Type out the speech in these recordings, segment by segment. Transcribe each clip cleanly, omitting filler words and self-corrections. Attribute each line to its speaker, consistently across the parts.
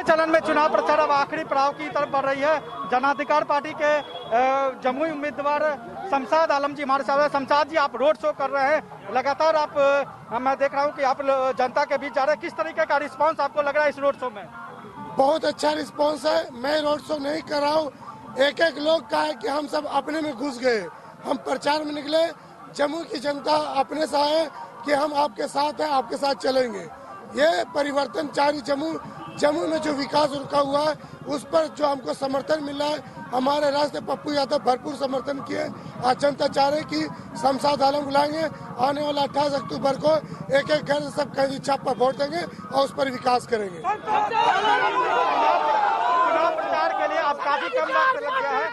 Speaker 1: चरण में चुनाव प्रचार अब आखिरी पड़ाव की तरफ बढ़ रही है। जन अधिकार पार्टी के जमुई उम्मीदवार शमशाद आलम जी हमारे साथ हैं। शमशाद जी, आप रोड शो कर रहे हैं लगातार, मैं देख रहा हूं कि आप जनता के बीच जा रहे हैं। किस तरीके का रिस्पांस आपको लग रहा है इस रोड शो में?
Speaker 2: बहुत अच्छा रिस्पांस है। मैं रोड शो नहीं कर रहा हूँ, एक एक लोग का है कि हम सब अपने में घुस गए। हम प्रचार में निकले, जम्मू की जनता अपने से है कि हम आपके साथ हैं, आपके साथ चलेंगे। ये परिवर्तन चारी जम्मू में जो विकास रुका हुआ है उस पर जो हमको समर्थन मिला है, हमारे राष्ट्र पप्पू यादव भरपूर समर्थन किए। आज जनता चाह रही कि शमशाद आलम बुलाएंगे, आने वाला 28 अक्टूबर को एक एक घर सब कहीं छाप पर वोट देंगे और उस पर विकास करेंगे।
Speaker 1: चुनाव प्रचार के लिए अब काफी कम वक्त लग गया है।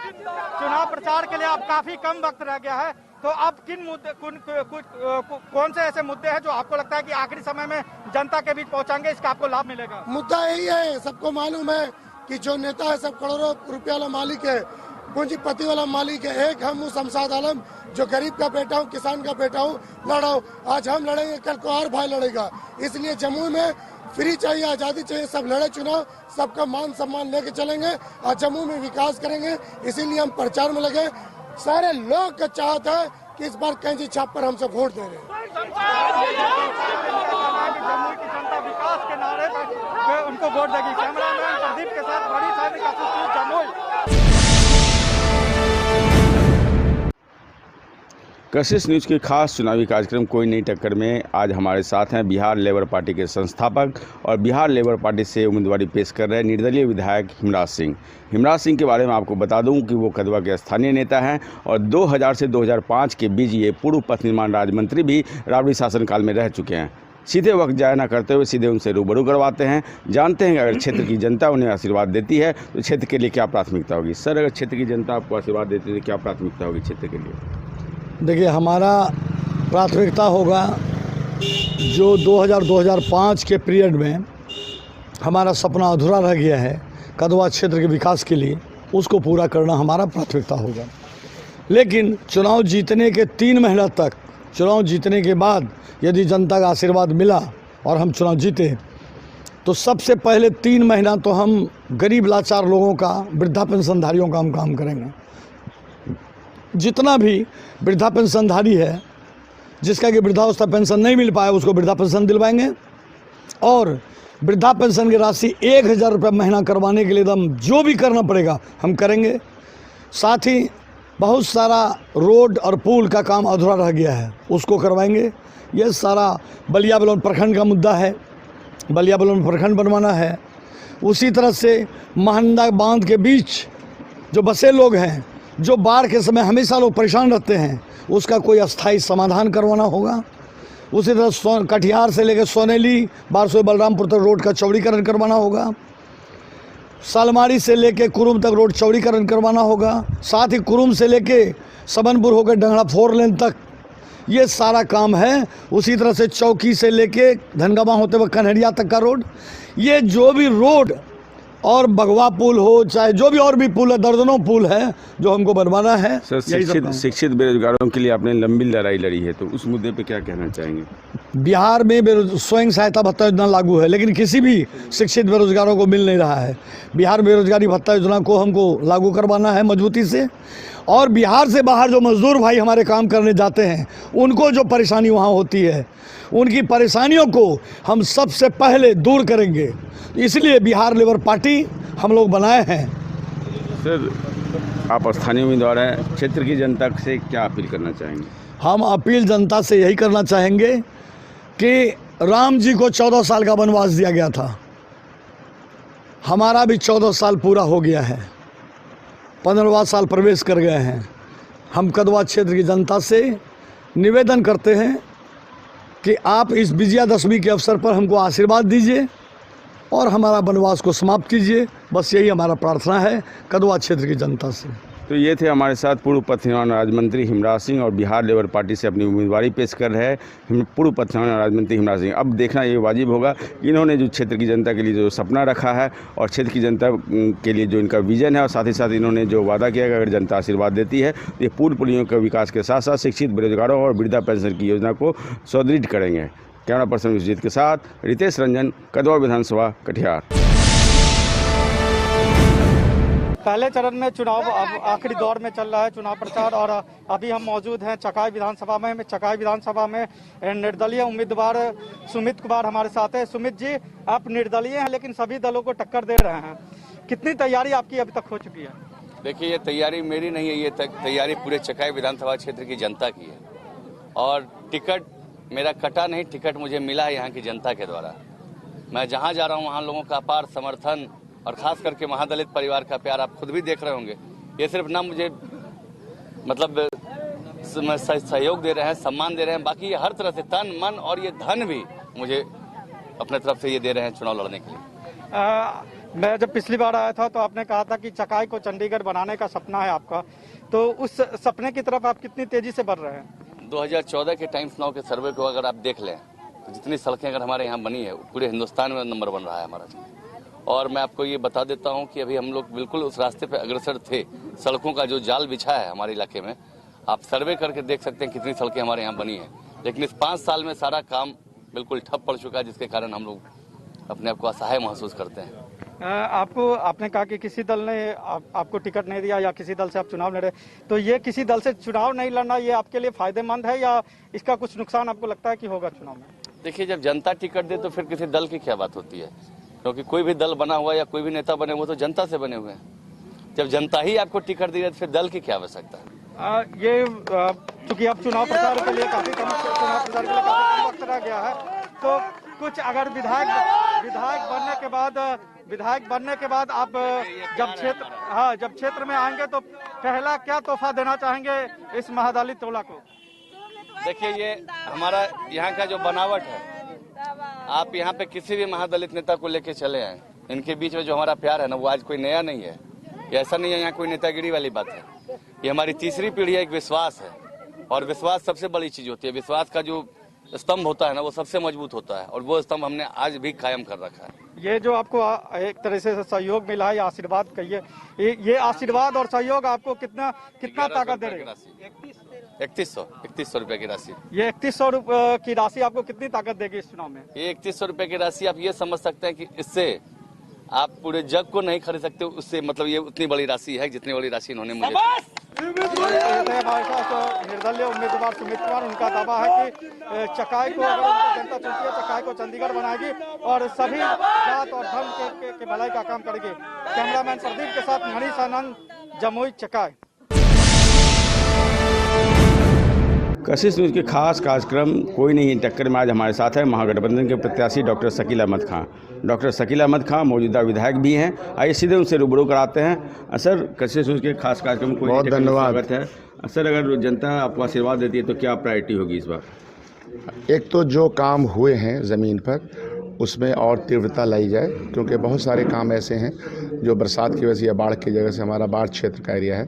Speaker 1: चुनाव प्रचार के लिए अब काफी कम वक्त रह गया है, तो अब किन मुद्दे कौन से ऐसे मुद्दे हैं जो आपको लगता है कि आखिरी समय में जनता के बीच पहुंचाएंगे, इसका आपको लाभ मिलेगा? मुद्दा
Speaker 2: यही है, सबको मालूम है कि जो नेता है सब करोड़ों रुपया वाला मालिक है, पूंजीपति वाला मालिक है। एक हम शमशाद आलम जो गरीब का बेटा हूँ, किसान का बेटा हूँ, लड़ाओ। आज हम लड़ेंगे, कल को और भाई लड़ेगा। इसलिए जम्मू में फ्री चाहिए, आज़ादी चाहिए, सब लड़े चुनाव, सबका मान सम्मान लेके चलेंगे और जम्मू में विकास करेंगे। इसीलिए हम प्रचार में लगे। सारे लोग का चाहत है कि इस बार कैंची छाप पर हम सब वोट दे रहे हैं।
Speaker 1: जम्मू की जनता विकास के नारे पर उनको वोट देगी। कैमरामैन प्रदीप के साथ बड़ी साहब का जम्मू।
Speaker 3: कशिश न्यूज़ के खास चुनावी कार्यक्रम कोई नई टक्कर में आज हमारे साथ हैं बिहार लेबर पार्टी के संस्थापक और बिहार लेबर पार्टी से उम्मीदवारी पेश कर रहे निर्दलीय विधायक हिमराज सिंह। हिमराज सिंह के बारे में आपको बता दूं कि वो कदवा के स्थानीय नेता हैं और 2000 से 2005 के बीच ये पूर्व पथ निर्माण राज्य मंत्री भी राबड़ी शासनकाल में रह चुके हैं। सीधे वक्त जाया ना करते हुए सीधे उनसे रूबरू करवाते हैं, जानते हैं कि अगर क्षेत्र की जनता उन्हें आशीर्वाद देती है तो क्षेत्र के लिए क्या प्राथमिकता होगी। सर, अगर क्षेत्र की जनता आपको आशीर्वाद देती है तो क्या प्राथमिकता होगी क्षेत्र के लिए?
Speaker 4: देखिए, हमारा प्राथमिकता होगा जो 2000-2005 के पीरियड में हमारा सपना अधूरा रह गया है कदवा क्षेत्र के विकास के लिए, उसको पूरा करना हमारा प्राथमिकता होगा। लेकिन चुनाव जीतने के 3 महीना तक, चुनाव जीतने के बाद यदि जनता का आशीर्वाद मिला और हम चुनाव जीते तो सबसे पहले 3 महीना तो हम गरीब लाचार लोगों का, वृद्धा पेंशनधारियों का हम काम करेंगे। जितना भी वृद्धा पेंशनधारी है जिसका कि वृद्धावस्था पेंशन नहीं मिल पाया उसको वृद्धा पेंशन दिलवाएंगे और वृद्धा पेंशन की राशि 1000 रुपये महीना करवाने के लिए हम जो भी करना पड़ेगा हम करेंगे। साथ ही बहुत सारा रोड और पुल का काम अधूरा रह गया है, उसको करवाएंगे। ये सारा बलिया बलौन प्रखंड का मुद्दा है, बलिया बलौन प्रखंड बनवाना है। उसी तरह से महंदा बांध के बीच जो बसे लोग हैं, जो बाढ़ के समय हमेशा लोग परेशान रहते हैं, उसका कोई अस्थाई समाधान करवाना होगा। उसी तरह कटिहार से लेकर सोनेली, बारसोई बलरामपुर तक रोड का चौड़ीकरण करवाना होगा। सालमारी से लेकर कुरुम तक रोड चौड़ीकरण करवाना होगा। साथ ही कुरुम से लेकर सबनपुर होकर डंगड़ा 4 लेन तक ये सारा काम है। उसी तरह से चौकी से लेके धनगामा होते हुए कन्हरिया तक का रोड, ये जो भी रोड और बगवा पुल हो, चाहे जो भी और भी पुल है, दर्जनों पुल है जो हमको बनवाना है।
Speaker 3: सर, शिक्षित बेरोजगारों के लिए आपने लंबी लड़ाई लड़ी है, तो उस मुद्दे पे क्या कहना चाहेंगे?
Speaker 4: बिहार में स्वयं सहायता भत्ता योजना लागू है, लेकिन किसी भी शिक्षित बेरोजगारों को मिल नहीं रहा है। बिहार बेरोजगारी भत्ता योजना को हमको लागू करवाना है मजबूती से। और बिहार से बाहर जो मजदूर भाई हमारे काम करने जाते हैं, उनको जो परेशानी वहाँ होती है, उनकी परेशानियों को हम सबसे पहले दूर करेंगे। इसलिए बिहार लेबर पार्टी हम लोग बनाए हैं।
Speaker 3: सर, आप स्थानीय उम्मीदवार हैं, क्षेत्र की जनता से क्या अपील करना चाहेंगे?
Speaker 4: हम अपील जनता से यही करना चाहेंगे कि राम जी को 14 साल का वनवास दिया गया था, हमारा भी 14 साल पूरा हो गया है, 15वां साल प्रवेश कर गए हैं। हम कदवा क्षेत्र की जनता से निवेदन करते हैं कि आप इस विजयादशमी के अवसर पर हमको आशीर्वाद दीजिए और हमारा वनवास को समाप्त कीजिए। बस यही हमारा प्रार्थना है कदवा क्षेत्र की जनता से।
Speaker 3: तो ये थे हमारे साथ पूर्व पथ निर्माण राज्य मंत्री हिमराज सिंह और बिहार लेबर पार्टी से अपनी उम्मीदवारी पेश कर रहे हैं पूर्व पथ निर्माण राज्य मंत्री हिमराज सिंह। अब देखना ये वाजिब होगा कि इन्होंने जो क्षेत्र की जनता के लिए जो सपना रखा है और क्षेत्र की जनता के लिए जो इनका विजन है, और साथ ही साथ इन्होंने जो वादा किया कि अगर जनता आशीर्वाद देती है तो ये पुल पुलियों के विकास के साथ साथ शिक्षित बेरोजगारों और वृद्धा पेंशन की योजना को सुदृढ़ करेंगे। कैमरा पर्सन विश्वजीत के साथ रितेश रंजन, कदवा विधानसभा, कटिहार।
Speaker 1: पहले चरण में चुनाव अब आखिरी दौर में चल रहा है चुनाव प्रचार, और अभी हम मौजूद हैं चकाई विधानसभा में। चकाई विधानसभा में निर्दलीय उम्मीदवार सुमित कुमार हमारे साथ है। सुमित जी, आप निर्दलीय हैं लेकिन सभी दलों को टक्कर दे रहे हैं, कितनी तैयारी आपकी अभी तक हो चुकी है?
Speaker 5: देखिए, ये तैयारी मेरी नहीं है, ये तैयारी पूरे चकाई विधानसभा क्षेत्र की जनता की है। और टिकट मेरा कटा नहीं, टिकट मुझे मिला है यहाँ की जनता के द्वारा। मैं जहाँ जा रहा हूँ वहाँ लोगों का अपार समर्थन और खास करके महादलित परिवार का प्यार आप खुद भी देख रहे होंगे। ये सिर्फ ना मुझे मतलब सहयोग दे रहे हैं, सम्मान दे रहे हैं, बाकी ये हर तरह से तन मन और ये धन भी मुझे अपने तरफ से ये दे रहे हैं चुनाव लड़ने के लिए।
Speaker 1: मैं जब पिछली बार आया था तो आपने कहा था कि चकाई को चंडीगढ़ बनाने का सपना है आपका, तो उस सपने की तरफ आप कितनी तेजी से बढ़ रहे हैं?
Speaker 5: 2014 के टाइम्स नाउ के सर्वे को अगर आप देख लें तो जितनी सड़कें अगर हमारे यहाँ बनी है पूरे हिंदुस्तान में नंबर 1 रहा है हमारा। और मैं आपको ये बता देता हूँ कि अभी हम लोग बिल्कुल उस रास्ते पे अग्रसर थे। सड़कों का जो जाल बिछा है हमारे इलाके में, आप सर्वे करके देख सकते हैं कितनी सड़कें हमारे यहाँ बनी है। लेकिन इस 5 साल में सारा काम बिल्कुल ठप पड़ चुका है, जिसके कारण हम लोग अपने आप को असहाय महसूस करते हैं।
Speaker 1: आपने कहा कि किसी दल ने आपको टिकट नहीं दिया या किसी दल से आप चुनाव लड़े, तो ये किसी दल से चुनाव नहीं लड़ना ये आपके लिए फायदेमंद है या इसका कुछ नुकसान आपको लगता है कि होगा चुनाव में?
Speaker 5: देखिए, जब जनता टिकट दे तो फिर किसी दल की क्या बात होती है, क्योंकि कोई भी दल बना हुआ या कोई भी नेता बने हुए तो जनता से बने हुए हैं। जब जनता ही आपको टिकट दी है तो फिर दल की क्या आवश्यकता है?
Speaker 1: ये चूंकि अब चुनाव प्रचार के लिए काफी कम वक्त रह गया है, तो कुछ अगर विधायक बनने के बाद आप जब क्षेत्र में आएंगे तो पहला क्या तोहफा देना चाहेंगे इस महादलित टोला को?
Speaker 5: देखिए, ये हमारा यहाँ का जो बनावट है, आप यहाँ पे किसी भी महादलित नेता को लेके चले आए, इनके बीच में जो हमारा प्यार है ना, वो आज कोई नया नहीं है। ये ऐसा नहीं है यहाँ कोई नेतागिरी वाली बात है। ये हमारी तीसरी पीढ़ी है, एक विश्वास है, और विश्वास सबसे बड़ी चीज होती है। विश्वास का जो स्तंभ होता है ना, वो सबसे मजबूत होता है, और वो स्तंभ हमने आज भी कायम कर रखा है।
Speaker 1: ये जो आपको एक तरह से सहयोग मिला है, आशीर्वाद कहिए, ये आशीर्वाद और सहयोग आपको कितना ताकत दे रही है?
Speaker 5: 3100 रुपए की राशि।
Speaker 1: ये 3100 रुपए की राशि आपको कितनी ताकत देगी इस चुनाव में?
Speaker 5: ये 3100 रुपए की राशि आप ये समझ सकते हैं कि इससे आप पूरे जग को नहीं खरीद सकते। उससे मतलब ये उतनी बड़ी राशि है जितनी बड़ी राशि इन्होंने मुझे।
Speaker 1: हमारे साथ निर्दलीय उम्मीदवार सुमित कुमार, उनका दावा है कि चकाई को अगर उनको जनता चुनती है, चकाई को चंडीगढ़ बनाएगी और सभी जात और धर्म के भलाई का काम करेगी। कैमरामैन प्रदीप के साथ मनीष आनंद, जमुई चकाई।
Speaker 3: कशिश न्यूज़ के खास कार्यक्रम कोई नहीं टक्कर में आज हमारे साथ है महागठबंधन के प्रत्याशी डॉक्टर शकील अहमद खां। डॉक्टर शकील अहमद खां मौजूदा विधायक भी हैं। आइए सीधे उनसे रूबरू कराते हैं। सर, कशिश न्यूज़ के खास कार्यक्रम में
Speaker 2: बहुत धन्यवाद
Speaker 3: है। सर, अगर जनता आपको आशीर्वाद देती है तो क्या प्रायोरिटी होगी इस बार?
Speaker 6: एक तो जो काम हुए हैं ज़मीन पर उसमें और तीव्रता लाई जाए, क्योंकि बहुत सारे काम ऐसे हैं जो बरसात की वजह से या बाढ़ की जगह से, हमारा बाढ़ क्षेत्र का एरिया है,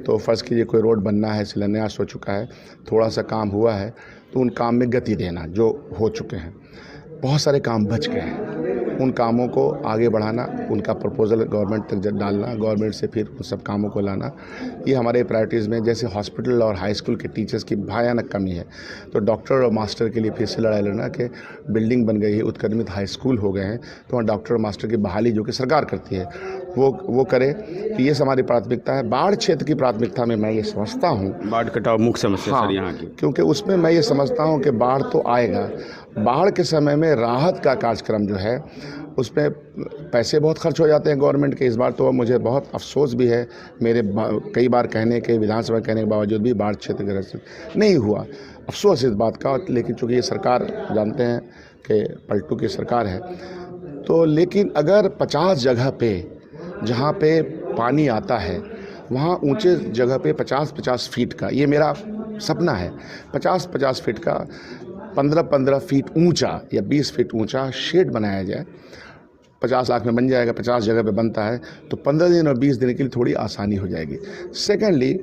Speaker 6: तो फ़र्ज़ कीजिए कोई रोड बनना है, शिलान्यास हो चुका है, थोड़ा सा काम हुआ है, तो उन काम में गति देना। जो हो चुके हैं बहुत सारे काम बच गए हैं, उन कामों को आगे बढ़ाना, उनका प्रपोजल गवर्नमेंट तक डालना, गवर्नमेंट से फिर उन सब कामों को लाना, ये हमारे प्रायोरिटीज़ में। जैसे हॉस्पिटल और हाई स्कूल के टीचर्स की भयानक कमी है, तो डॉक्टर और मास्टर के लिए फिर से लड़ाई लड़ना कि बिल्डिंग बन गई है, उत्क्रमित हाई स्कूल हो गए हैं, तो वहाँ डॉक्टर और मास्टर की बहाली जो कि सरकार करती है वो करे, कि ये हमारी प्राथमिकता है। बाढ़ क्षेत्र की प्राथमिकता में मैं ये समझता हूँ,
Speaker 3: बाढ़ कटाव मुख्य समस्या
Speaker 6: हाँ,
Speaker 3: सर यहाँ की,
Speaker 6: क्योंकि उसमें मैं ये समझता हूँ कि बाढ़ तो आएगा, बाढ़ के समय में राहत का कार्यक्रम जो है उसमें पैसे बहुत खर्च हो जाते हैं गवर्नमेंट के। इस बार तो मुझे बहुत अफसोस भी है, मेरे कई बार कहने के, विधानसभा कहने के बावजूद भी बाढ़ क्षेत्र नहीं हुआ, अफसोस इस बात का। लेकिन चूँकि ये सरकार जानते हैं कि पलटू की सरकार है, तो लेकिन अगर 50 जगह पे जहाँ पे पानी आता है वहाँ ऊंचे जगह पे 50-50 फीट का, ये मेरा सपना है, 50-50 फीट का 15-15 फीट ऊंचा या 20 फीट ऊंचा शेड बनाया जाए। 50 लाख में बन जाएगा, 50 जगह पे बनता है, तो 15 दिन और 20 दिन के लिए थोड़ी आसानी हो जाएगी। सेकेंडली,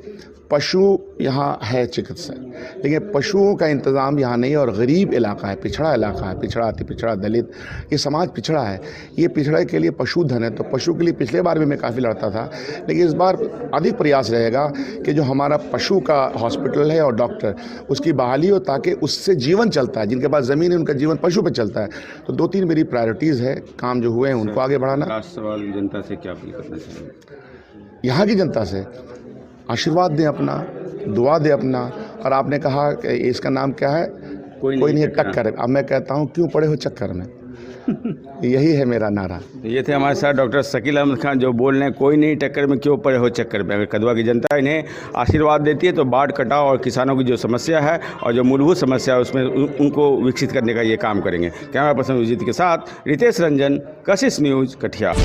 Speaker 6: पशु यहाँ है चिकित्सक, लेकिन पशुओं का इंतज़ाम यहाँ नहीं है, और गरीब इलाका है, पिछड़ा इलाका है, पिछड़ा अति पिछड़ा दलित, ये समाज पिछड़ा है, ये पिछड़े के लिए पशुधन है। तो पशु के लिए पिछले बार भी मैं काफ़ी लड़ता था, लेकिन इस बार अधिक प्रयास रहेगा कि जो हमारा पशु का हॉस्पिटल है और डॉक्टर, उसकी बहाली हो, ताकि उससे जीवन चलता है। जिनके पास ज़मीन है उनका जीवन पशु पर चलता है। तो 2-3 मेरी प्रायोरिटीज़ है, काम जो हुए हैं उनको आगे बढ़ाना।
Speaker 3: लास्ट सवाल, जनता से क्या अपील करना चाहिए?
Speaker 6: यहाँ की जनता से आशीर्वाद दें अपना, दुआ दें अपना। और आपने कहा कि इसका नाम क्या है, कोई नहीं है टक्कर। अब मैं कहता हूँ क्यों पड़े हो चक्कर में, यही है मेरा नारा।
Speaker 3: ये थे हमारे साथ डॉक्टर शकील अहमद खान जो बोल रहे हैं कोई नहीं टक्कर में, क्यों पड़े हो चक्कर में। अगर कदवा की जनता इन्हें आशीर्वाद देती है तो बाढ़ कटाव और किसानों की जो समस्या है और जो मूलभूत समस्या है उसमें उनको विकसित करने का ये काम करेंगे। कैमरा पर्सन विजित के साथ रितेश रंजन, कशिश न्यूज़, कटिहार।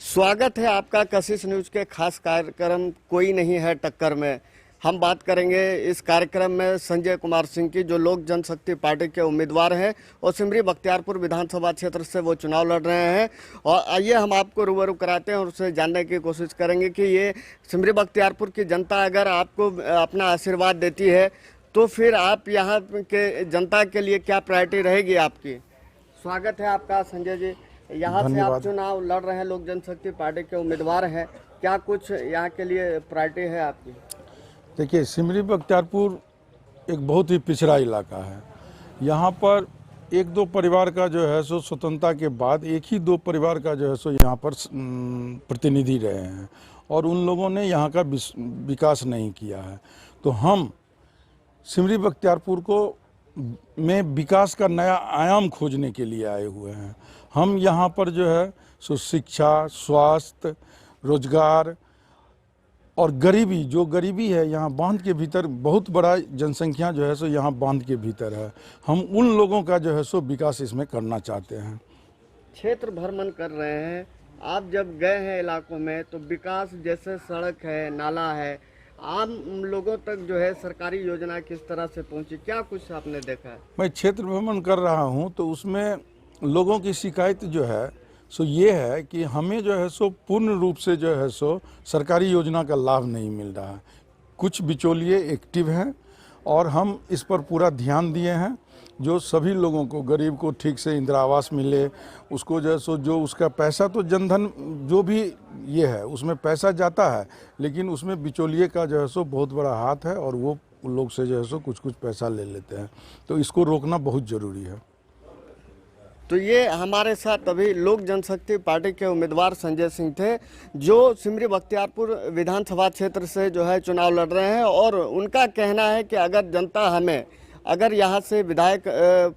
Speaker 7: स्वागत है आपका कशिश न्यूज़ के खास कार्यक्रम कोई नहीं है टक्कर में। हम बात करेंगे इस कार्यक्रम में संजय कुमार सिंह की, जो लोक जनशक्ति पार्टी के उम्मीदवार हैं और सिमरी बख्तियारपुर विधानसभा क्षेत्र से वो चुनाव लड़ रहे हैं। और आइए हम आपको रूबरू कराते हैं और उससे जानने की कोशिश करेंगे कि ये सिमरी बख्तियारपुर की जनता अगर आपको अपना आशीर्वाद देती है तो फिर आप यहाँ के जनता के लिए क्या प्रायोरिटी रहेगी आपकी। स्वागत है आपका संजय जी। यहाँ से आप चुनाव लड़ रहे हैं, लोक जनशक्ति पार्टी के उम्मीदवार हैं, क्या कुछ यहाँ के लिए प्रायोरिटी है आपकी।
Speaker 8: देखिए, सिमरी बख्तियारपुर एक बहुत ही पिछड़ा इलाका है। यहाँ पर एक दो परिवार का जो है सो स्वतंत्रता के बाद एक ही दो परिवार का जो है सो यहाँ पर प्रतिनिधि रहे हैं और उन लोगों ने यहाँ का विकास नहीं किया है। तो हम सिमरी बख्तियारपुर को में विकास का नया आयाम खोजने के लिए आए हुए हैं। हम यहाँ पर जो है सो शिक्षा, स्वास्थ्य, रोजगार और गरीबी, जो गरीबी है यहाँ बांध के भीतर बहुत बड़ा जनसंख्या जो है सो यहाँ बांध के भीतर है। हम उन लोगों का जो है सो विकास इसमें करना चाहते हैं।
Speaker 7: क्षेत्र भ्रमण कर रहे हैं आप, जब गए हैं इलाकों में तो विकास जैसे सड़क है, नाला है, आम लोगों तक जो है सरकारी योजना किस तरह से पहुंची, क्या कुछ आपने देखा है।
Speaker 8: मैं क्षेत्र भ्रमण कर रहा हूँ तो उसमें लोगों की शिकायत जो है सो ये है कि हमें जो है सो पूर्ण रूप से जो है सो सरकारी योजना का लाभ नहीं मिल रहा है। कुछ बिचौलिए एक्टिव हैं और हम इस पर पूरा ध्यान दिए हैं, जो सभी लोगों को, गरीब को ठीक से इंदिरा आवास मिले, उसको जो है सो जो उसका पैसा तो जनधन जो भी ये है उसमें पैसा जाता है, लेकिन उसमें बिचौलिए का जो है सो बहुत बड़ा हाथ है और वो लोग से जो है सो कुछ पैसा ले लेते हैं। तो इसको रोकना बहुत ज़रूरी है।
Speaker 7: तो ये हमारे साथ अभी लोक जनशक्ति पार्टी के उम्मीदवार संजय सिंह थे, जो सिमरी बख्तियारपुर विधानसभा क्षेत्र से जो है चुनाव लड़ रहे हैं। और उनका कहना है कि अगर जनता हमें अगर यहाँ से विधायक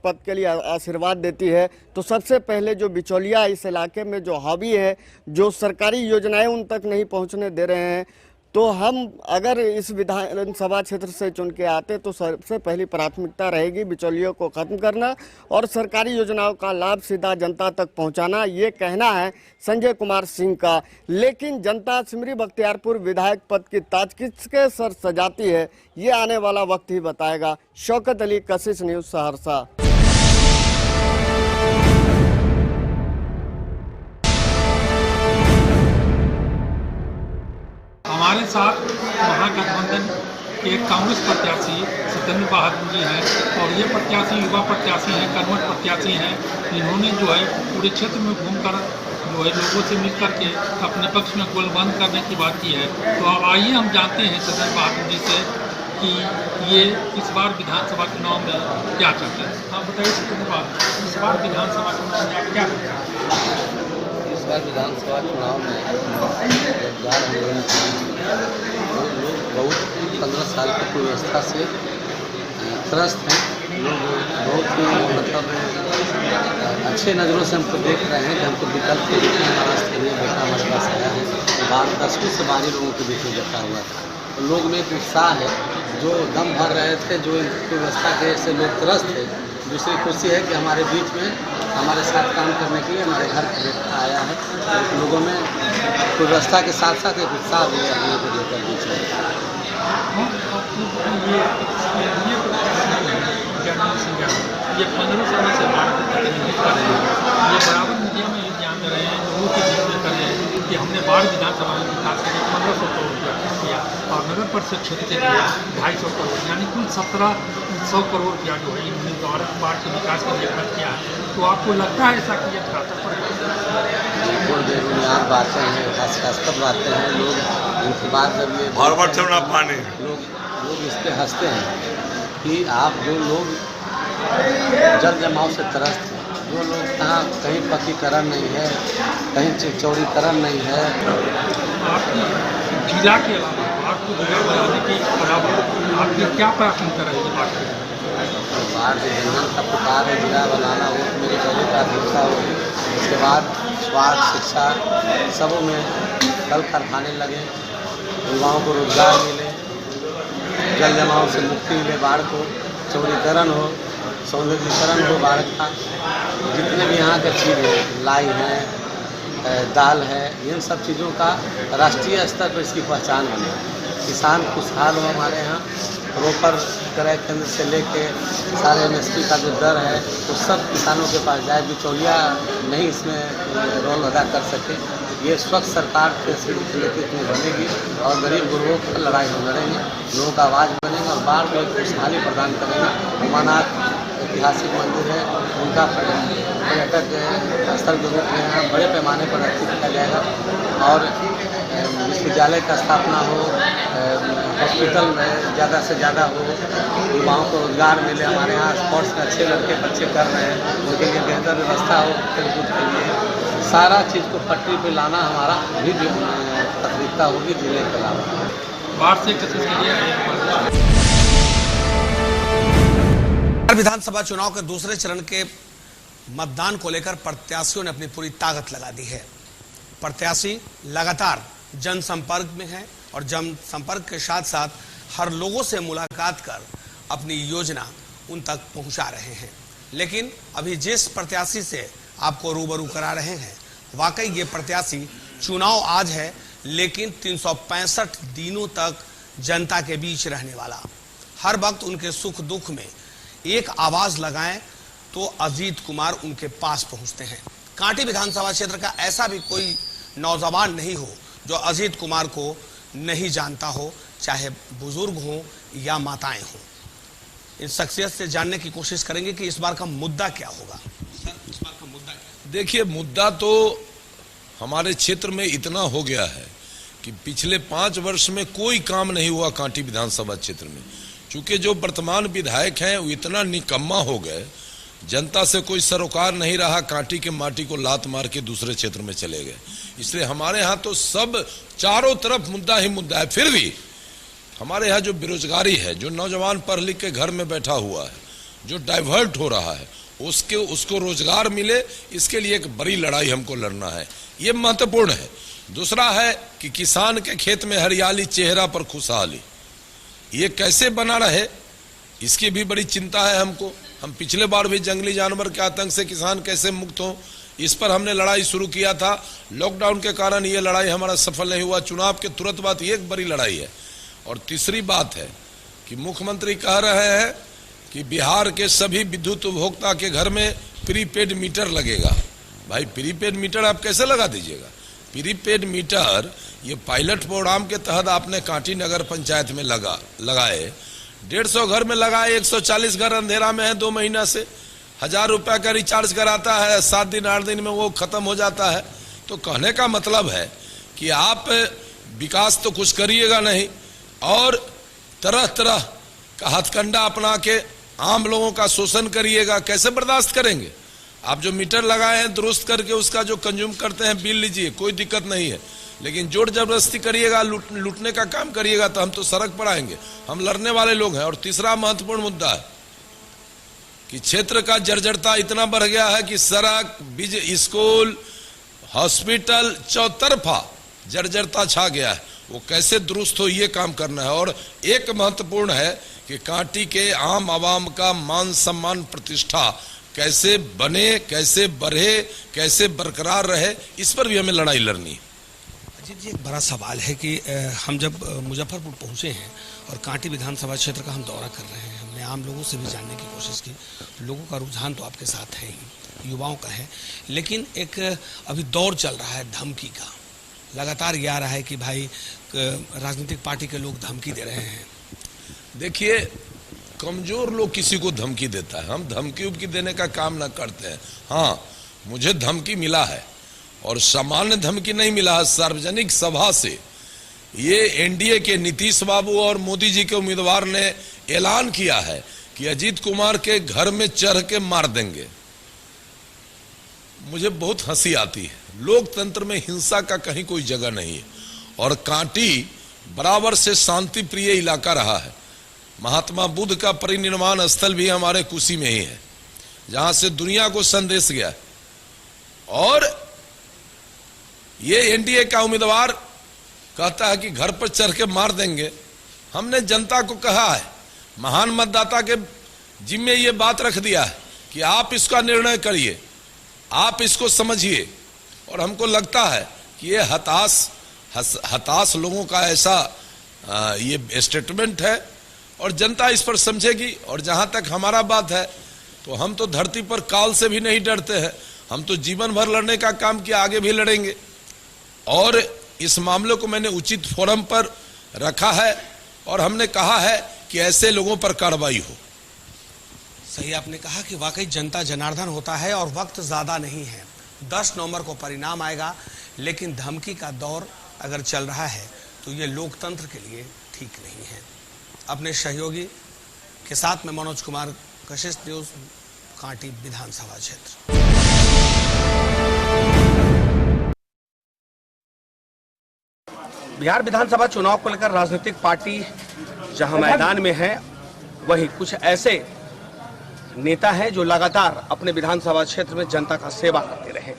Speaker 7: पद के लिए आशीर्वाद देती है तो सबसे पहले जो बिचौलिया इस इलाके में जो हावी है, जो सरकारी योजनाएं उन तक नहीं पहुँचने दे रहे हैं, तो हम अगर इस विधानसभा क्षेत्र से चुन के आते तो सबसे पहली प्राथमिकता रहेगी बिचौलियों को खत्म करना और सरकारी योजनाओं का लाभ सीधा जनता तक पहुंचाना। ये कहना है संजय कुमार सिंह का। लेकिन जनता सिमरी बख्तियारपुर विधायक पद की ताज किसके सर सजाती है, ये आने वाला वक्त ही बताएगा। शौकत अली, कशिश न्यूज़, सहरसा।
Speaker 9: हमारे साथ महागठबंधन के कांग्रेस प्रत्याशी सत्येंद्र बहादुर जी हैं और ये प्रत्याशी युवा प्रत्याशी हैं, कर्मठ प्रत्याशी हैं। इन्होंने जो है पूरे क्षेत्र में घूमकर जो है लोगों से मिलकर के अपने पक्ष में गोलबंद करने की बात की है। तो अब आइए हम जानते हैं सत्येंद्र बहादुर जी से कि ये इस बार विधानसभा चुनाव में क्या चाहते हैं। हाँ बताइए सत्येंद्र बहादुर, इस बार विधानसभा चुनाव में आप क्या करते हैं।
Speaker 10: इस बार विधानसभा चुनाव में जा रहे हैं तो लोग बहुत 15 साल की कुव्यवस्था से त्रस्त हैं। लोग बहुत ही मतलब अच्छे नज़रों से हमको देख रहे हैं कि हमको विकल्प के रूप में हमारा स्थानीय बेटा हमारे पास आया है। 10वीं से 12 लोगों के बीच में बैठा हुआ था तो लोग में एक उत्साह है, जो दम भर रहे थे, जो व्यवस्था के से लोग त्रस्त थे। दूसरी खुशी है कि हमारे बीच में हमारे साथ काम करने के लिए हमारे घर आया है। तो लोगों में व्यवस्था के साथ साथ एक उत्साह भी अपने को लेकर बीच में।
Speaker 9: ये 15 सालों से भारत का प्रतिनिधित्व कर रहे हैं, ये बराबर मीडिया में ये ध्यान दे रहे हैं, लोगों के बीच में कर रहे हैं कि हमने बाढ़ विधानसभा में विकास के लिए 1500 करोड़ रुपया किया और नगर परिषद क्षेत्र के लिए 250 करोड़, यानी कुल 1700 करोड़ रुपया जो है इन्होंने बाढ़ के विकास के लिए खर्च किया है। तो आपको लगता है ऐसा कि ये खातर पर
Speaker 10: बिल्कुल बेबुनियाद बातें हैं, हास्यास्पद बातें हैं। लोग इनके बाद जब ये लोग इस पर हंसते हैं कि आप जो लोग जल जमाव से त्रस्त हैं, जो लोग कहाँ कहीं पक्कीकरण नहीं है, कहीं चौड़ीकरण नहीं है।
Speaker 9: आपकी जिला के अलावा आपको जिला बनाने के अलावा आपकी क्या प्राथमिकता रहेगी पार्टी की?
Speaker 10: बाढ़ के जनगण का पुकार है, जिला बनाना वो मेरी पहली प्राथमिकता होगी। उसके बाद स्वास्थ्य, शिक्षा सबों में कल कारखाने लगे, युवाओं को रोजगार मिले, जल जमाव से मुक्ति मिले, बाढ़ को चौड़ीकरण हो, सौंदर्यीकरण हो बाढ़ का। जितने भी यहाँ के चीज़ हैं, लाई है, दाल है, इन सब चीज़ों का राष्ट्रीय स्तर पर इसकी पहचान बने। किसान खुशहाल हो हमारे यहाँ। रोपर क्रय केंद्र से लेके सारे MSP का जो दर है वो सब किसानों के पास जाए। बिचौलिया नहीं इसमें रोल अदा कर सके। ये स्वच्छ सरकार के नेतृत्व में बनेगी और गरीब गुरुओं की लड़ाई हम लड़ेंगे, लोगों का आवाज़ बनेगा और बाढ़ को एक खुशहाली प्रदान करेंगे। उमानाथ ऐतिहासिक मंदिर है, उनका पर्यटक स्थल के रूप में यहाँ बड़े पैमाने पर रखा किया जाएगा और विश्वविद्यालय का स्थापना हो, हॉस्पिटल में ज़्यादा से ज़्यादा हो, युवाओं को रोजगार मिले। हमारे यहाँ स्पोर्ट्स में अच्छे लड़के बच्चे कर रहे हैं, उनके लिए बेहतर व्यवस्था हो खेलकूद के लिए। सारा चीज़ को पटरी पे लाना हमारा भी प्राथमिकता होगी जिले के अलावा।
Speaker 9: बाढ़ से कैसे
Speaker 11: विधानसभा चुनाव के दूसरे चरण के मतदान को लेकर प्रत्याशियों ने अपनी पूरी ताकत लगा दी है। प्रत्याशी लगातार जनसंपर्क में है और जनसंपर्क के साथ साथ हर लोगों से मुलाकात कर अपनी योजना उन तक पहुंचा रहे हैं। लेकिन अभी जिस प्रत्याशी से आपको रूबरू करा रहे हैं, वाकई ये प्रत्याशी चुनाव आज है लेकिन 365 दिनों तक जनता के बीच रहने वाला, हर वक्त उनके सुख दुख में एक आवाज लगाएं तो अजीत कुमार उनके पास पहुंचते हैं। कांटी विधानसभा क्षेत्र का ऐसा भी कोई नौजवान नहीं हो जो अजीत कुमार को नहीं जानता हो, चाहे बुजुर्ग हो या माताएं हो। इन शख्सियत से जानने की कोशिश करेंगे कि इस बार का मुद्दा क्या होगा। सर, इस बार का मुद्दा क्या?
Speaker 12: देखिए, मुद्दा तो हमारे क्षेत्र में इतना हो गया है कि पिछले 5 वर्ष में कोई काम नहीं हुआ कांटी विधानसभा क्षेत्र में। चूंकि जो वर्तमान विधायक हैं वो इतना निकम्मा हो गए, जनता से कोई सरोकार नहीं रहा, कांटी के माटी को लात मार के दूसरे क्षेत्र में चले गए। इसलिए हमारे यहाँ तो सब चारों तरफ मुद्दा ही मुद्दा है। फिर भी हमारे यहाँ जो बेरोजगारी है, जो नौजवान पढ़ लिख के घर में बैठा हुआ है, जो डाइवर्ट हो रहा है, उसको रोजगार मिले, इसके लिए एक बड़ी लड़ाई हमको लड़ना है। ये महत्वपूर्ण है। दूसरा है कि किसान के खेत में हरियाली, चेहरा पर खुशहाली, ये कैसे बना रहे, इसकी भी बड़ी चिंता है हमको। हम पिछले बार भी जंगली जानवर के आतंक से किसान कैसे मुक्त हो, इस पर हमने लड़ाई शुरू किया था। लॉकडाउन के कारण ये लड़ाई हमारा सफल नहीं हुआ। चुनाव के तुरंत बाद ये एक बड़ी लड़ाई है। और तीसरी बात है कि मुख्यमंत्री कह रहे हैं कि बिहार के सभी विद्युत उपभोक्ता के घर में प्रीपेड मीटर लगेगा। भाई, प्रीपेड मीटर आप कैसे लगा दीजिएगा? प्रीपेड मीटर ये पायलट प्रोग्राम के तहत आपने कांटी नगर पंचायत में लगाए, 150 घर में लगाए, 140 घर अंधेरा में है 2 महीना से। 1000 रुपया का रिचार्ज कराता है, 7 दिन 8 दिन में वो खत्म हो जाता है। तो कहने का मतलब है कि आप विकास तो कुछ करिएगा नहीं और तरह तरह का हथकंडा अपना के आम लोगों का शोषण करिएगा। कैसे बर्दाश्त करेंगे? आप जो मीटर लगाए हैं दुरुस्त करके उसका जो कंज्यूम करते हैं बिल लीजिए, कोई दिक्कत नहीं है। लेकिन जोर जबरदस्ती करिएगा, लूटने का काम करिएगा तो हम तो सड़क पर आएंगे। हम लड़ने वाले लोग हैं। और तीसरा महत्वपूर्ण मुद्दा है कि क्षेत्र का जर्जरता इतना बढ़ गया है कि सड़क, स्कूल, हॉस्पिटल, चौतरफा जर्जरता छा गया है। वो कैसे दुरुस्त हो, ये काम करना है। और एक महत्वपूर्ण है कि कांटी के आम आवाम का मान सम्मान प्रतिष्ठा कैसे बने, कैसे बढ़े, कैसे बरकरार रहे, इस पर भी हमें लड़ाई लड़नी है।
Speaker 11: अजीत जी, एक बड़ा सवाल है कि हम जब मुजफ्फरपुर पहुंचे हैं और कांटी विधानसभा क्षेत्र का हम दौरा कर रहे हैं, हमने आम लोगों से भी जानने की कोशिश की। लोगों का रुझान तो आपके साथ है ही, युवाओं का है, लेकिन एक अभी दौर चल रहा है धमकी का। लगातार ये आ रहा है कि भाई राजनीतिक पार्टी के लोग धमकी दे रहे हैं।
Speaker 12: देखिए, कमजोर लोग किसी को धमकी देता है, हम धमकी उमकी देने का काम ना करते हैं। हाँ, मुझे धमकी मिला है और सामान्य धमकी नहीं मिला है, सार्वजनिक सभा से। ये एनडीए के नीतीश बाबू और मोदी जी के उम्मीदवार ने ऐलान किया है कि अजीत कुमार के घर में चढ़ के मार देंगे। मुझे बहुत हंसी आती है। लोकतंत्र में हिंसा का कहीं कोई जगह नहीं है और कांटी बराबर से शांति प्रिय इलाका रहा है। महात्मा बुद्ध का परिनिर्वाण स्थल भी हमारे कुशी में ही है, जहां से दुनिया को संदेश गया। और ये एनडीए का उम्मीदवार कहता है कि घर पर चढ़ के मार देंगे। हमने जनता को कहा है, महान मतदाता के जिम्मे ये बात रख दिया है कि आप इसका निर्णय करिए, आप इसको समझिए। और हमको लगता है कि ये हताश लोगों का ऐसा ये स्टेटमेंट है और जनता इस पर समझेगी। और जहां तक हमारा बात है तो हम तो धरती पर काल से भी नहीं डरते हैं, हम तो जीवन भर लड़ने का काम किया, आगे भी लड़ेंगे। और इस मामले को मैंने उचित फोरम पर रखा है और हमने कहा है कि ऐसे लोगों पर कार्रवाई हो।
Speaker 11: सही आपने कहा कि वाकई जनता जनार्दन होता है और वक्त ज्यादा नहीं है। 10 नवंबर को परिणाम आएगा, लेकिन धमकी का दौर अगर चल रहा है तो ये लोकतंत्र के लिए ठीक नहीं है। अपने सहयोगी के साथ में मनोज कुमार, कशिश न्यूज, कांटी विधानसभा क्षेत्र। बिहार विधानसभा चुनाव को लेकर राजनीतिक पार्टी जहां मैदान में है, वहीं कुछ ऐसे नेता हैं जो लगातार अपने विधानसभा क्षेत्र में जनता का सेवा करते रहे।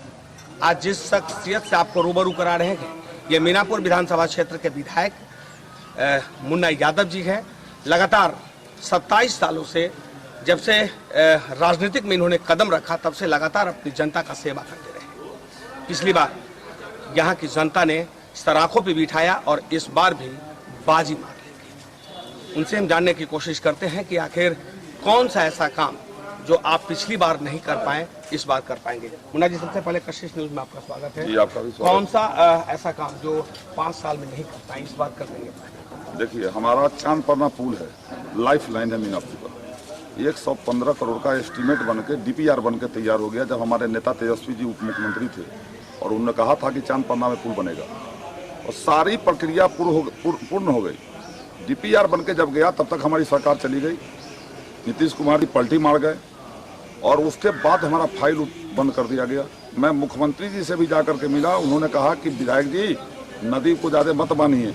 Speaker 11: आज जिस शख्सियत से आपको रूबरू करा रहे हैं, ये मीनापुर विधानसभा क्षेत्र के विधायक मुन्ना यादव जी हैं। लगातार 27 सालों से, जब से राजनीतिक में इन्होंने कदम रखा, तब से लगातार अपनी जनता का सेवा करते रहे। पिछली बार यहाँ की जनता ने सराखों पे बिठाया और इस बार भी बाजी मार लेंगे। उनसे हम जानने की कोशिश करते हैं कि आखिर कौन सा ऐसा काम जो आप पिछली बार नहीं कर पाए, इस बार कर पाएंगे। मुन्ना जी, सबसे पहले कशिश न्यूज में आपका स्वागत है।
Speaker 6: जी, आपका भी स्वागत।
Speaker 11: कौन सा ऐसा काम जो 5 साल में नहीं कर पाए, इस बार कर देंगे?
Speaker 6: देखिए, हमारा चांदपरना पुल है, लाइफ लाइन है मीनापुर पर। 115 करोड़ का एस्टीमेट बन के, डीपीआर बन के तैयार हो गया जब हमारे नेता तेजस्वी जी उप मुख्यमंत्री थे और उन्होंने कहा था कि चांदपरना में पुल बनेगा और सारी प्रक्रिया पूर्ण हो गई। डीपीआर बन के जब गया तब तक हमारी सरकार चली गई, नीतीश कुमार जी पलटी मार गए और उसके बाद हमारा फाइल बंद कर दिया गया। मैं मुख्यमंत्री जी से भी जाकर के मिला, उन्होंने कहा कि विधायक जी नदी को ज़्यादा मत मानिए।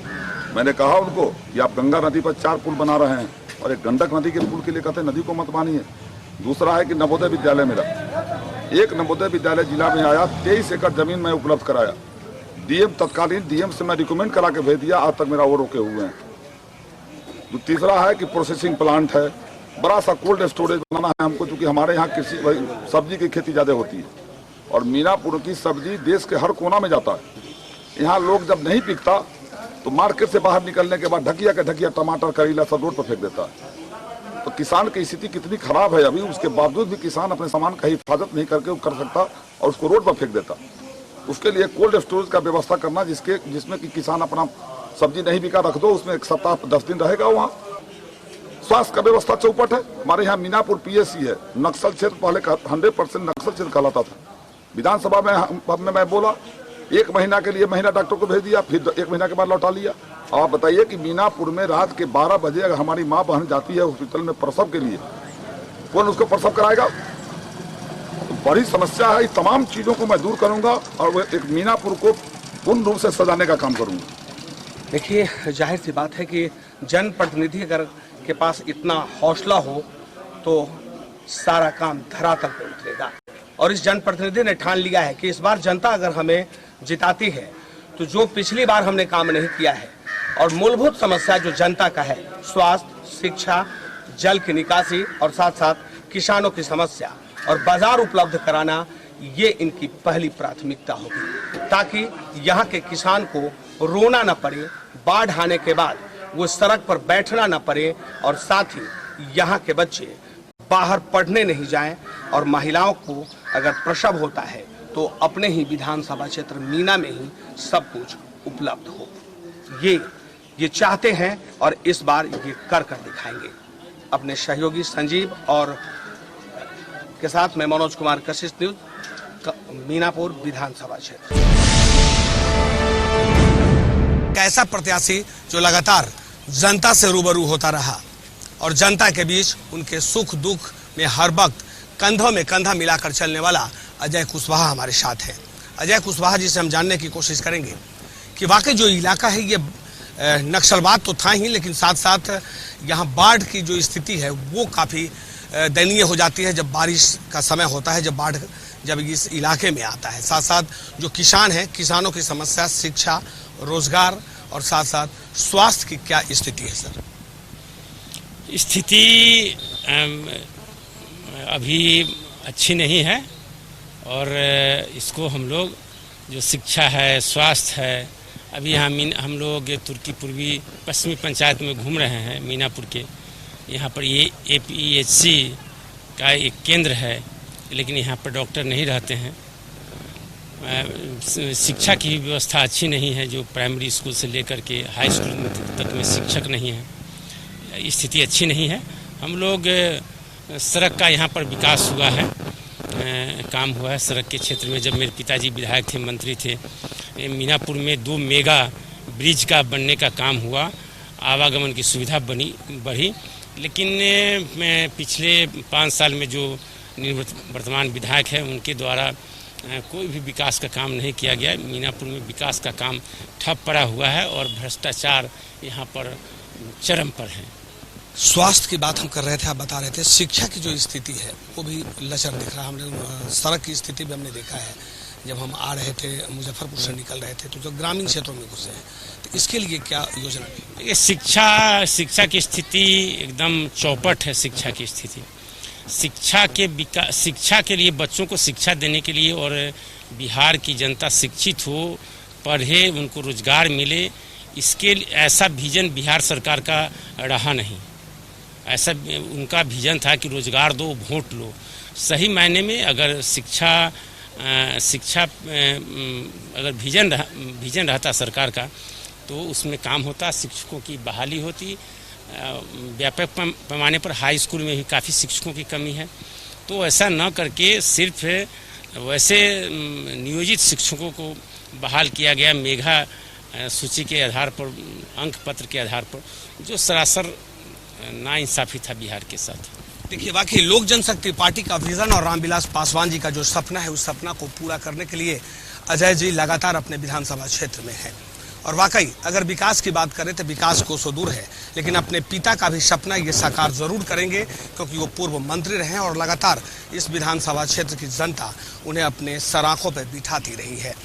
Speaker 6: मैंने कहा उनको कि आप गंगा नदी पर 4 पुल बना रहे हैं और एक गंडक नदी के पुल के लिए कहते हैं नदी को मत मानिए। दूसरा है कि नवोदय विद्यालय मेरा, एक नवोदय विद्यालय जिला में आया, 23 एकड़ जमीन में उपलब्ध कराया। डीएम, तत्कालीन डीएम से मैं रिकमेंड करा के भेज दिया, आज तक मेरा वो रोके हुए हैं। जो तीसरा है कि प्रोसेसिंग प्लांट है, बड़ा सा कोल्ड स्टोरेज बनाना है हमको, क्योंकि हमारे यहाँ कृषि सब्जी की खेती ज़्यादा होती है और मीनापुर की सब्जी देश के हर कोना में जाता है। यहाँ लोग जब नहीं बिकता तो मार्केट से बाहर निकलने के बाद ढकिया के ढकिया टमाटर, करेला सब रोड पर फेंक देता है। तो किसान की स्थिति कितनी खराब है अभी, उसके बावजूद भी किसान अपने सामान का हिफाजत नहीं करके कर सकता और उसको रोड पर फेंक देता। उसके लिए कोल्ड स्टोरेज का व्यवस्था करना, जिसमें कि किसान अपना सब्जी नहीं बिका रख दो, उसमें 1 सप्ताह 10 दिन रहेगा। वहाँ स्वास्थ्य का व्यवस्था चौपट है। हमारे यहाँ मीनापुर पीएससी है, नक्सल क्षेत्र पहले 100% नक्सल क्षेत्र कहलाता था। विधानसभा में मैं बोला, 1 महीना के लिए महिला डॉक्टर को भेज दिया, फिर 1 महीना के बाद लौटा लिया। अब आप बताइए कि मीनापुर में रात के 12 बजे अगर हमारी माँ बहन जाती है हॉस्पिटल में प्रसव के लिए, कौन उसको प्रसव कराएगा? तो बड़ी समस्या है। तमाम चीज़ों को मैं दूर करूँगा और एक मीनापुर को पूर्ण रूप से सजाने का काम करूँगा।
Speaker 11: देखिए, जाहिर सी बात है कि जनप्रतिनिधि अगर के पास इतना हौसला हो तो सारा काम धरातल पर उतरेगा। और इस जनप्रतिनिधि ने ठान लिया है कि इस बार जनता अगर हमें जिताती है तो जो पिछली बार हमने काम नहीं किया है और मूलभूत समस्या जो जनता का है, स्वास्थ्य, शिक्षा, जल की निकासी और साथ साथ किसानों की समस्या और बाजार उपलब्ध कराना, ये इनकी पहली प्राथमिकता होगी, ताकि यहाँ के किसान को रोना न पड़े, बाढ़ आने के बाद वो सड़क पर बैठना न पड़े और साथ ही यहाँ के बच्चे बाहर पढ़ने नहीं जाएं और महिलाओं को अगर प्रसव होता है तो अपने ही विधानसभा क्षेत्र मीना में ही सब कुछ उपलब्ध हो। ये चाहते हैं और इस बार ये कर दिखाएंगे। अपने सहयोगी संजीव और के साथ मैं मनोज कुमार, कशिश न्यूज, मीनापुर विधानसभा क्षेत्र। कैसा प्रत्याशी जो लगातार जनता से रूबरू होता रहा और जनता के बीच उनके सुख दुख में हर वक्त कंधों में कंधा मिलाकर चलने वाला अजय कुशवाहा हमारे साथ है। अजय कुशवाहा जी से हम जानने की कोशिश करेंगे कि वाकई जो इलाका है ये नक्सलवाद तो था ही, लेकिन साथ साथ यहाँ बाढ़ की जो स्थिति है वो काफ़ी दयनीय हो जाती है जब बारिश का समय होता है, जब बाढ़ जब इस इलाके में आता है। साथ साथ जो किसान हैं, किसानों की समस्या, शिक्षा, रोजगार और साथ साथ स्वास्थ्य की क्या स्थिति है सर?
Speaker 13: स्थिति अभी अच्छी नहीं है और इसको हम लोग जो शिक्षा है, स्वास्थ्य है, अभी यहाँ हम लोग तुर्की पूर्वी पश्चिमी पंचायत में घूम रहे हैं मीनापुर के। यहाँ पर ये APHC का एक केंद्र है, लेकिन यहाँ पर डॉक्टर नहीं रहते हैं। शिक्षा की भी व्यवस्था अच्छी नहीं है, जो प्राइमरी स्कूल से लेकर के हाई स्कूल तक में शिक्षक नहीं है। स्थिति अच्छी नहीं है। हम लोग सड़क का यहाँ पर विकास हुआ है, काम हुआ है सड़क के क्षेत्र में। जब मेरे पिताजी विधायक थे, मंत्री थे, मीनापुर में 2 मेगा ब्रिज का बनने का काम हुआ, आवागमन की सुविधा बढ़ी। लेकिन पिछले 5 साल में जो वर्तमान विधायक है उनके द्वारा कोई भी विकास का काम नहीं किया गया। मीनापुर में विकास का काम ठप पड़ा हुआ है और भ्रष्टाचार यहाँ पर चरम पर है।
Speaker 11: स्वास्थ्य की बात हम कर रहे थे, आप बता रहे थे शिक्षा की जो स्थिति है वो भी लचर दिख रहा है। हमने सड़क की स्थिति भी हमने देखा है, जब हम आ रहे थे मुजफ्फरपुर से निकल रहे थे तो जो ग्रामीण क्षेत्रों में घुसे हैं, तो इसके लिए क्या योजना है?
Speaker 13: ये शिक्षा की स्थिति एकदम चौपट है। शिक्षा की स्थिति, शिक्षा के लिए, बच्चों को शिक्षा देने के लिए और बिहार की जनता शिक्षित हो, पढ़े, उनको रोजगार मिले, इसके ऐसा विजन बिहार सरकार का रहा नहीं। ऐसा उनका विजन था कि रोजगार दो, वोट लो। सही मायने में अगर शिक्षा अगर विजन रहता सरकार का तो उसमें काम होता, शिक्षकों की बहाली होती। व्यापक पैमाने पर हाई स्कूल में भी काफ़ी शिक्षकों की कमी है, तो ऐसा न करके सिर्फ वैसे नियोजित शिक्षकों को बहाल किया गया मेघा सूची के आधार पर, अंक पत्र के आधार पर, जो सरासर नाइंसाफी था बिहार के साथ।
Speaker 11: देखिए, वाकई लोक जनशक्ति पार्टी का विजन और रामविलास पासवान जी का जो सपना है, उस सपना को पूरा करने के लिए अजय जी लगातार अपने विधानसभा क्षेत्र में हैं। और वाकई अगर विकास की बात करें तो विकास कोसों दूर है, लेकिन अपने पिता का भी सपना ये साकार जरूर करेंगे, क्योंकि वो पूर्व मंत्री रहे हैं और लगातार इस विधानसभा क्षेत्र की जनता उन्हें अपने सराखों पर बिठाती रही है।